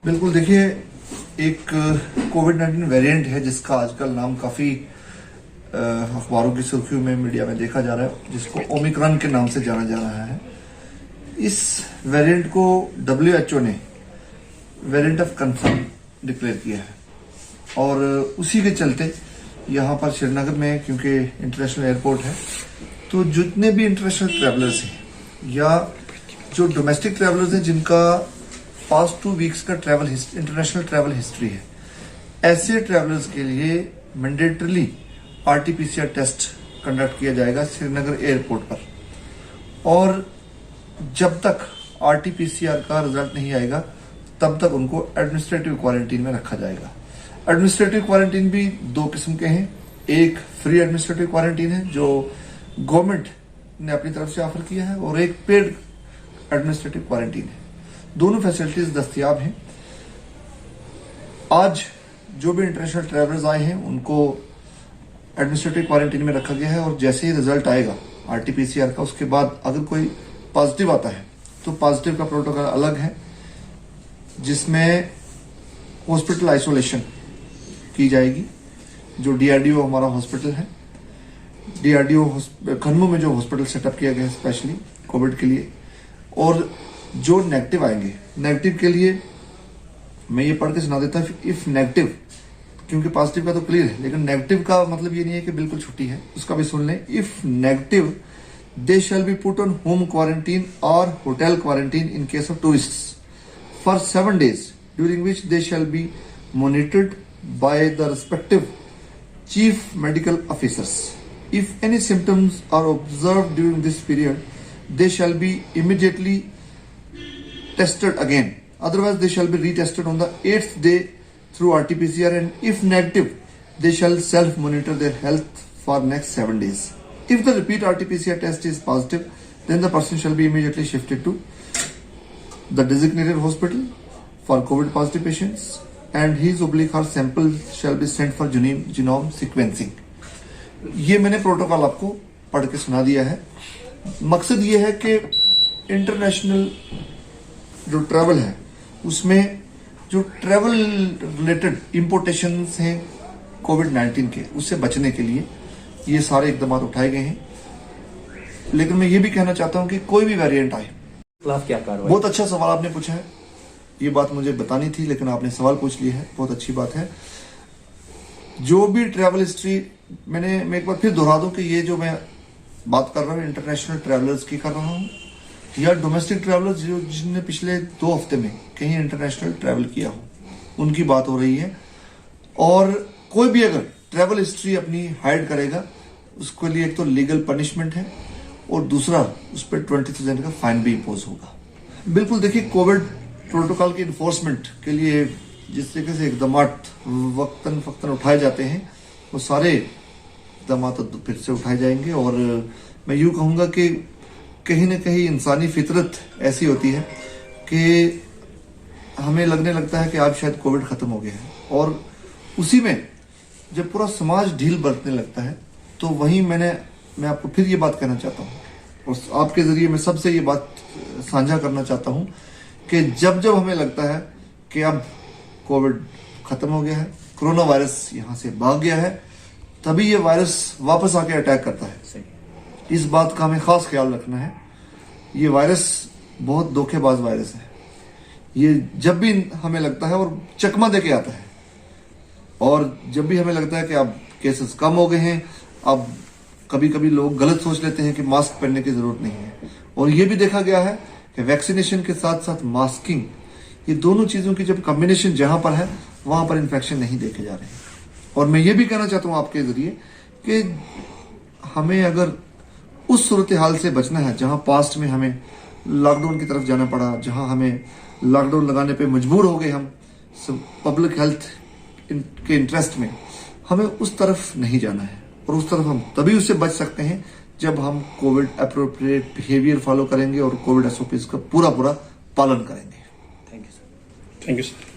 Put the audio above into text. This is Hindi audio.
बिल्कुल, देखिए एक कोविड-19 वेरिएंट है जिसका आजकल नाम काफी अखबारों की सुर्खियों में, मीडिया में देखा जा रहा है, जिसको ओमिक्रॉन के नाम से जाना जा रहा है। इस वेरिएंट को WHO ने वेरिएंट ऑफ कंसर्न डिक्लेयर किया है और उसी के चलते यहाँ पर श्रीनगर में, क्योंकि इंटरनेशनल एयरपोर्ट है, तो जितने भी इंटरनेशनल ट्रैवलर्स हैं या जो डोमेस्टिक ट्रैवलर्स हैं जिनका पास्ट 2 वीक्स का इंटरनेशनल ट्रैवल हिस्ट्री है, ऐसे ट्रैवलर्स के लिए मैंडेटरीली RT-PCR टेस्ट कंडक्ट किया जाएगा श्रीनगर एयरपोर्ट पर। और जब तक RT-PCR का रिजल्ट नहीं आएगा तब तक उनको एडमिनिस्ट्रेटिव क्वारंटीन में रखा जाएगा। एडमिनिस्ट्रेटिव क्वारंटीन भी 2 किस्म के हैं। एक फ्री एडमिनिस्ट्रेटिव क्वारंटीन है जो गवर्नमेंट ने अपनी तरफ से ऑफर किया है, और एक पेड एडमिनिस्ट्रेटिव क्वारंटीन है। दोनों फैसिलिटीज दस्तयाब हैं। आज जो भी इंटरनेशनल ट्रैवलर्स आए हैं उनको एडमिनिस्ट्रेटिव क्वारंटीन में रखा गया है, और जैसे ही रिजल्ट आएगा RT-PCR का, उसके बाद अगर कोई पॉजिटिव आता है तो पॉजिटिव का प्रोटोकॉल अलग है, जिसमें हॉस्पिटल आइसोलेशन की जाएगी। जो DRDO हमारा हॉस्पिटल है, DRDO खन्मू में जो हॉस्पिटल सेटअप किया गया है स्पेशली कोविड के लिए, और जो नेगेटिव आएंगे, नेगेटिव के लिए मैं ये पढ़ के सुना देता हूँ। इफ नेगेटिव, क्योंकि पॉजिटिव का तो क्लियर है, लेकिन नेगेटिव का मतलब ये नहीं है कि बिल्कुल छुट्टी है, उसका भी सुन लें। If negative they shall be put on home quarantine और hotel quarantine in case of tourists for 7 days, during which they shall be monitored by the respective chief medical officers. If any symptoms are observed during this period, they shall be immediately tested again. Otherwise, they shall be retested on the 8th day through RT-PCR, and if negative, they shall self-monitor their health for next 7 days. If the repeat RT-PCR test is positive, then the person shall be immediately shifted to the designated hospital for COVID positive patients, and his / her sample shall be sent for genome sequencing. ये मैंने प्रोटोकॉल आपको पढ़ के सुना दिया है। मकसद ये है कि इंटरनेशनल जो ट्रैवल है उसमें जो ट्रैवल रिलेटेड इंपोर्टेशंस हैं कोविड-19 के, उससे बचने के लिए ये सारे इकदाम उठाए गए हैं। लेकिन मैं ये भी कहना चाहता हूं कि कोई भी वेरिएंट आए, खिलाफ क्या कार्रवाई? बहुत अच्छा सवाल आपने पूछा है। ये बात मुझे बतानी थी, लेकिन आपने सवाल पूछ लिया है, बहुत अच्छी बात है। जो भी ट्रैवल हिस्ट्री, मैं एक बार फिर दोहरा दूं कि ये जो मैं बात कर रहा हूँ इंटरनेशनल ट्रैवलर्स की कर रहा हूँ, या डोमेस्टिक ट्रैवलर्स जिनने पिछले 2 हफ्ते में कहीं इंटरनेशनल ट्रैवल किया हो, उनकी बात हो रही है। और कोई भी अगर ट्रैवल हिस्ट्री अपनी हाइड करेगा, उसके लिए एक तो लीगल पनिशमेंट है, और दूसरा उस पर 20,000 का फाइन भी इम्पोज होगा। बिल्कुल, देखिए कोविड प्रोटोकॉल की इन्फोर्समेंट के लिए जिस तरीके से इकदाम वक्तन फक्तन उठाए जाते हैं, वो सारे इकदाम तो फिर से उठाए जाएंगे। और मैं यूं कहूंगा कि कहीं ना कहीं इंसानी फितरत ऐसी होती है कि हमें लगने लगता है कि आज शायद कोविड खत्म हो गया है, और उसी में जब पूरा समाज ढील बरतने लगता है, तो वहीं मैं आपको फिर ये बात कहना चाहता हूँ, और आपके जरिए मैं सबसे ये बात साझा करना चाहता हूँ कि जब जब हमें लगता है कि अब कोविड खत्म हो गया है, कोरोना वायरस यहाँ से भाग गया है, तभी ये वायरस वापस आके अटैक करता है। इस बात का हमें खास ख्याल रखना है। ये वायरस बहुत धोखेबाज वायरस है। ये जब भी हमें लगता है, और चकमा देके आता है, और जब भी हमें लगता है कि अब केसेस कम हो गए हैं, अब कभी कभी लोग गलत सोच लेते हैं कि मास्क पहनने की जरूरत नहीं है। और ये भी देखा गया है कि वैक्सीनेशन के साथ साथ मास्किंग, ये दोनों चीजों की जब कॉम्बिनेशन जहां पर है, वहां पर इंफेक्शन नहीं देखे जा रहे हैं। और मैं ये भी कहना चाहता हूं आपके जरिए कि हमें अगर उस सूरत हाल से बचना है जहां पास्ट में हमें लॉकडाउन की तरफ जाना पड़ा, जहां हमें लॉकडाउन लगाने पे मजबूर हो गए हम पब्लिक हेल्थ के इंटरेस्ट में, हमें उस तरफ नहीं जाना है। और उस तरफ हम तभी उससे बच सकते हैं जब हम कोविड एप्रोप्रिएट बिहेवियर फॉलो करेंगे और कोविड SOPs का पूरा पालन करेंगे। Thank you sir.